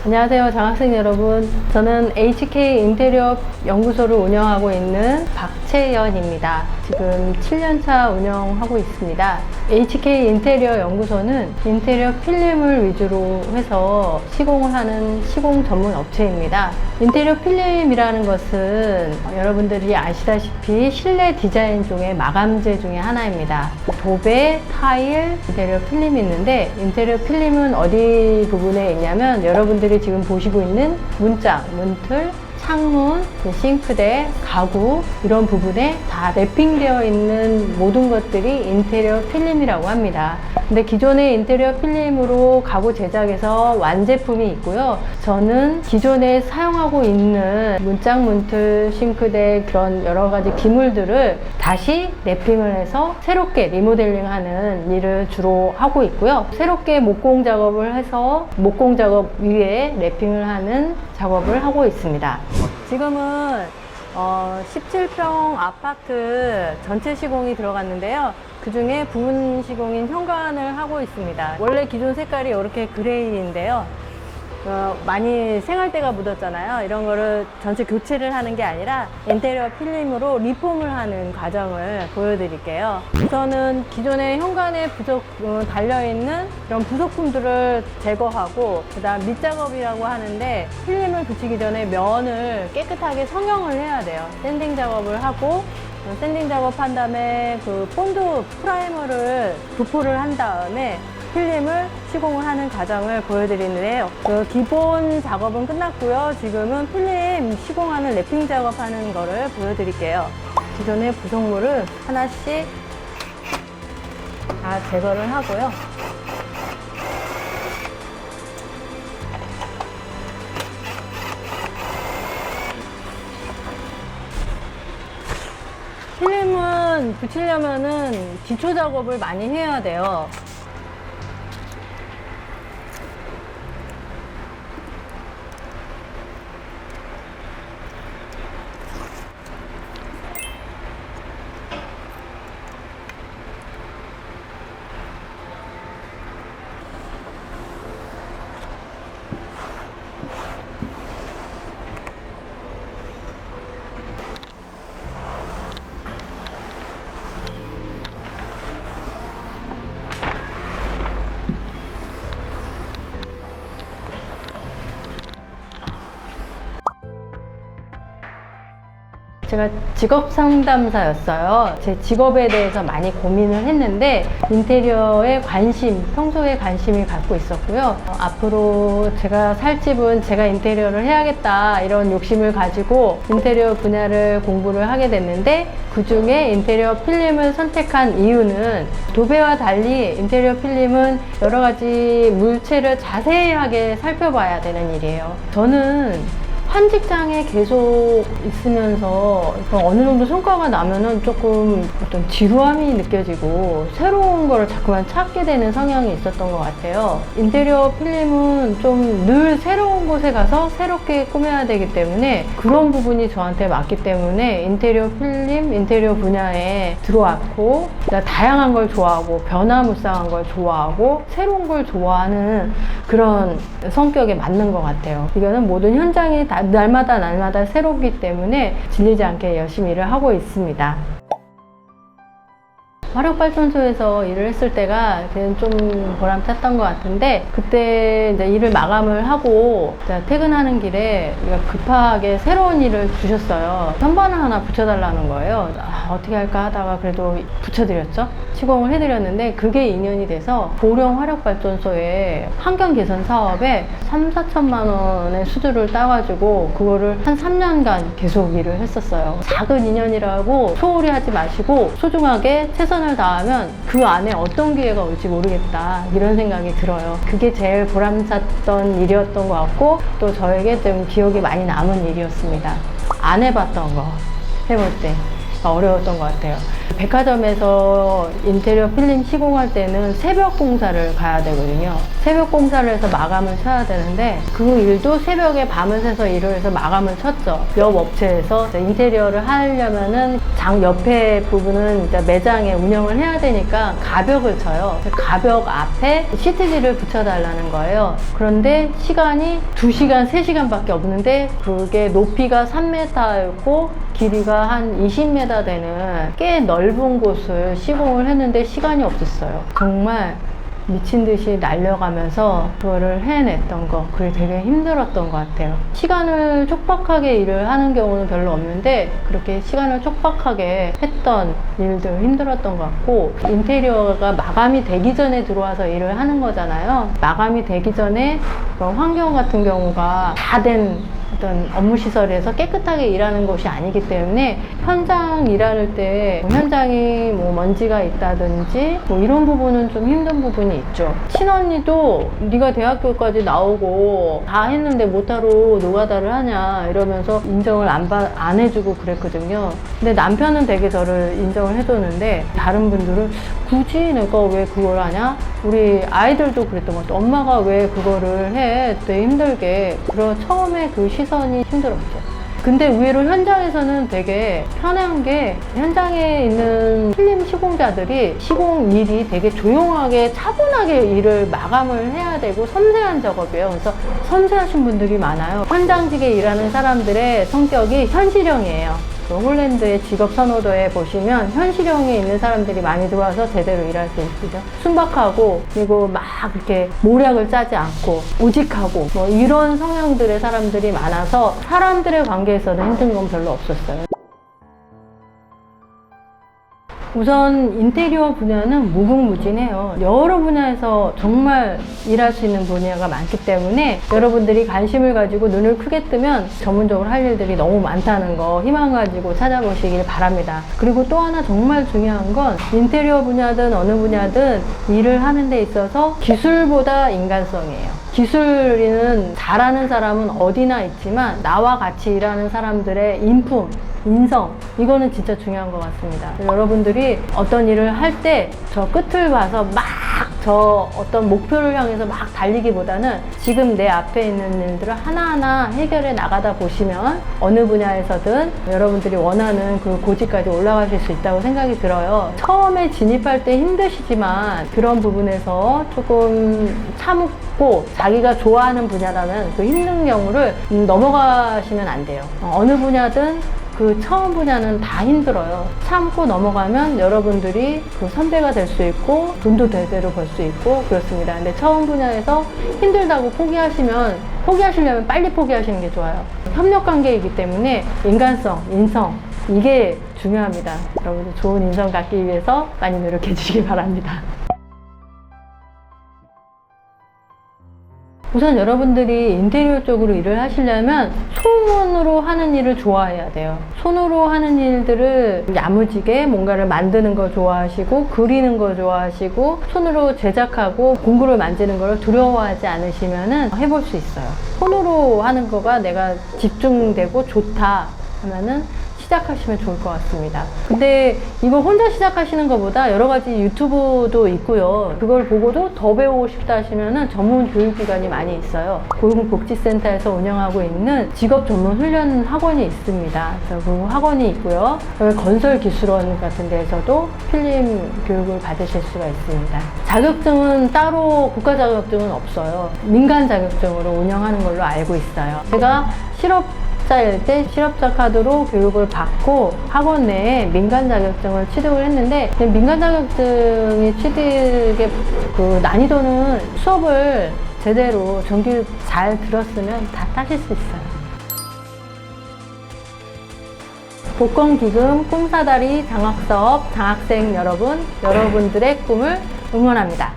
안녕하세요, 장학생 여러분. 저는 HK 인테리어 연구소를 운영하고 있는 박채연입니다. 지금 7년차 운영하고 있습니다. HK 인테리어 연구소는 인테리어 필름을 위주로 해서 시공을 하는 시공 전문 업체입니다. 인테리어 필름이라는 것은 여러분들이 아시다시피 실내 디자인 중에 마감재 중에 하나입니다. 도배, 타일, 인테리어 필름이 있는데, 인테리어 필름은 어디 부분에 있냐면 여러분들이 지금 보시고 있는 문짝, 문틀, 창문, 싱크대, 가구 이런 부분에 다 랩핑되어 있는 모든 것들이 인테리어 필름이라고 합니다. 근데 기존의 인테리어 필름으로 가구 제작에서 완제품이 있고요. 저는 기존에 사용하고 있는 문짝, 문틀, 싱크대 그런 여러 가지 기물들을 다시 랩핑을 해서 새롭게 리모델링하는 일을 주로 하고 있고요. 새롭게 목공 작업을 해서 목공 작업 위에 랩핑을 하는 작업을 하고 있습니다. 지금은 17평 아파트 전체 시공이 들어갔는데요. 그 중에 부분 시공인 현관을 하고 있습니다. 원래 기존 색깔이 이렇게 그레이인데요. 많이 생활때가 묻었잖아요. 이런 거를 전체 교체를 하는 게 아니라 인테리어 필름으로 리폼을 하는 과정을 보여드릴게요. 우선은 기존의 현관에 달려있는 이런 부속품들을 제거하고, 그 다음 밑작업이라고 하는데 필름을 붙이기 전에 면을 깨끗하게 성형을 해야 돼요. 샌딩 작업을 하고, 샌딩 작업한 다음에 그 본드 프라이머를 도포를 한 다음에 필름을 시공을 하는 과정을 보여드리는데요. 그 기본 작업은 끝났고요. 지금은 필름 시공하는 랩핑 작업하는 거를 보여드릴게요. 기존의 부속물을 하나씩 다 제거를 하고요. 필름은 붙이려면은 기초 작업을 많이 해야 돼요. 제가 직업 상담사였어요. 제 직업에 대해서 많이 고민을 했는데 인테리어에 평소에 관심이 갖고 있었고요. 앞으로 제가 살 집은 제가 인테리어를 해야겠다 이런 욕심을 가지고 인테리어 분야를 공부를 하게 됐는데, 그 중에 인테리어 필름을 선택한 이유는 도배와 달리 인테리어 필름은 여러 가지 물체를 자세하게 살펴봐야 되는 일이에요. 저는 한 직장에 계속 있으면서 어느 정도 성과가 나면은 조금 어떤 지루함이 느껴지고 새로운 거를 자꾸만 찾게 되는 성향이 있었던 것 같아요. 인테리어 필름은 좀 늘 새로운 곳에 가서 새롭게 꾸며야 되기 때문에 그런 부분이 저한테 맞기 때문에 인테리어 필름, 인테리어 분야에 들어왔고, 다양한 걸 좋아하고 변화무쌍한 걸 좋아하고 새로운 걸 좋아하는 그런 성격에 맞는 것 같아요. 이거는 모든 현장이 날마다 새롭기 때문에 질리지 않게 열심히 일을 하고 있습니다. 화력발전소에서 일을 했을 때가 좀 보람찼던 것 같은데, 그때 이제 일을 마감을 하고 퇴근하는 길에 급하게 새로운 일을 주셨어요. 선반을 하나 붙여달라는 거예요. 어떻게 할까 하다가 그래도 붙여드렸죠. 시공을 해드렸는데 그게 인연이 돼서 보령 화력발전소의 환경 개선 사업에 3,4천만 원의 수주를 따가지고 그거를 한 3년간 계속 일을 했었어요. 작은 인연이라고 소홀히 하지 마시고 소중하게 최선을 다하면 그 안에 어떤 기회가 올지 모르겠다, 이런 생각이 들어요. 그게 제일 보람찼던 일이었던 것 같고, 또 저에게 좀 기억이 많이 남은 일이었습니다. 안 해봤던 거 해볼 때 어려웠던 것 같아요. 백화점에서 인테리어 필름 시공할 때는 새벽 공사를 가야 되거든요. 새벽 공사를 해서 마감을 쳐야 되는데 그 일도 새벽에 밤을 새서 일을 해서 마감을 쳤죠. 옆 업체에서 인테리어를 하려면은 장 옆에 부분은 이제 매장에 운영을 해야 되니까 가벽을 쳐요. 가벽 앞에 시트지를 붙여달라는 거예요. 그런데 시간이 2시간, 3시간밖에 없는데 그게 높이가 3m였고 길이가 한 20m 되는 꽤 넓은 곳을 시공을 했는데 시간이 없었어요. 정말 미친 듯이 날려가면서 그거를 해냈던 거, 그게 되게 힘들었던 것 같아요. 시간을 촉박하게 일을 하는 경우는 별로 없는데 그렇게 시간을 촉박하게 했던 일들 힘들었던 것 같고, 인테리어가 마감이 되기 전에 들어와서 일을 하는 거잖아요. 마감이 되기 전에 그런 환경 같은 경우가 다 된 어떤 업무 시설에서 깨끗하게 일하는 것이 아니기 때문에 현장 일할 때 현장이 뭐 먼지가 있다든지 뭐 이런 부분은 좀 힘든 부분이 있죠. 친언니도 네가 대학교까지 나오고 다 했는데 뭐하러 노가다를 하냐 이러면서 인정을 안 해주고 그랬거든요. 근데 남편은 되게 저를 인정을 해줬는데 다른 분들은 굳이 내가 왜 그걸 하냐? 우리 아이들도 그랬던 것 같아요. 엄마가 왜 그거를 해? 되게 힘들게. 그래서 처음에 그 시선이 힘들었죠. 근데 의외로 현장에서는 되게 편한 게 현장에 있는 필름 시공자들이 시공 일이 되게 조용하게 차분하게 일을 마감을 해야 되고 섬세한 작업이에요. 그래서 섬세하신 분들이 많아요. 현장직에 일하는 사람들의 성격이 현실형이에요. 그 홀랜드의 직업 선호도에 보시면 현실형에 있는 사람들이 많이 들어와서 제대로 일할 수 있죠. 순박하고 그리고 막 이렇게 모략을 짜지 않고 우직하고 뭐 이런 성향들의 사람들이 많아서 사람들의 관계에서는 힘든 건 별로 없었어요. 우선 인테리어 분야는 무궁무진해요. 여러 분야에서 정말 일할 수 있는 분야가 많기 때문에 여러분들이 관심을 가지고 눈을 크게 뜨면 전문적으로 할 일들이 너무 많다는 거 희망 가지고 찾아보시길 바랍니다. 그리고 또 하나 정말 중요한 건 인테리어 분야든 어느 분야든 일을 하는 데 있어서 기술보다 인간성이에요. 기술은 잘하는 사람은 어디나 있지만 나와 같이 일하는 사람들의 인품, 인성, 이거는 진짜 중요한 것 같습니다. 여러분들이 어떤 일을 할 때 저 끝을 봐서 막 저 어떤 목표를 향해서 막 달리기보다는 지금 내 앞에 있는 일들을 하나하나 해결해 나가다 보시면 어느 분야에서든 여러분들이 원하는 그 고지까지 올라가실 수 있다고 생각이 들어요. 처음에 진입할 때 힘드시지만 그런 부분에서 조금 참고 자기가 좋아하는 분야라면 그 힘든 경우를 넘어가시면 안 돼요. 어느 분야든 그 처음 분야는 다 힘들어요. 참고 넘어가면 여러분들이 그 선배가 될 수 있고 돈도 제대로 벌 수 있고 그렇습니다. 근데 처음 분야에서 힘들다고 포기하시려면 빨리 포기하시는 게 좋아요. 협력 관계이기 때문에 인간성, 인성 이게 중요합니다. 여러분들 좋은 인성 갖기 위해서 많이 노력해 주시기 바랍니다. 우선 여러분들이 인테리어 쪽으로 일을 하시려면 손으로 하는 일을 좋아해야 돼요. 손으로 하는 일들을 야무지게 뭔가를 만드는 거 좋아하시고 그리는 거 좋아하시고 손으로 제작하고 공구를 만지는 걸 두려워하지 않으시면 해볼 수 있어요. 손으로 하는 거가 내가 집중되고 좋다 하면은 시작하시면 좋을 것 같습니다. 근데 이거 혼자 시작하시는 것보다 여러 가지 유튜브도 있고요. 그걸 보고도 더 배우고 싶다 하시면은 전문 교육기관이 많이 있어요. 고용복지센터에서 운영하고 있는 직업 전문 훈련 학원이 있습니다. 그래서 그 학원이 있고요. 건설기술원 같은 데에서도 필름 교육을 받으실 수가 있습니다. 자격증은 따로 국가 자격증은 없어요. 민간 자격증으로 운영하는 걸로 알고 있어요. 제가 실업자일 때 실업자 카드로 교육을 받고 학원 내에 민간 자격증을 취득을 했는데 민간 자격증이 취득의 그 난이도는 수업을 제대로 정규 잘 들었으면 다 따실 수 있어요. 복권기금 꿈사다리 장학사업 장학생 여러분들의 꿈을 응원합니다.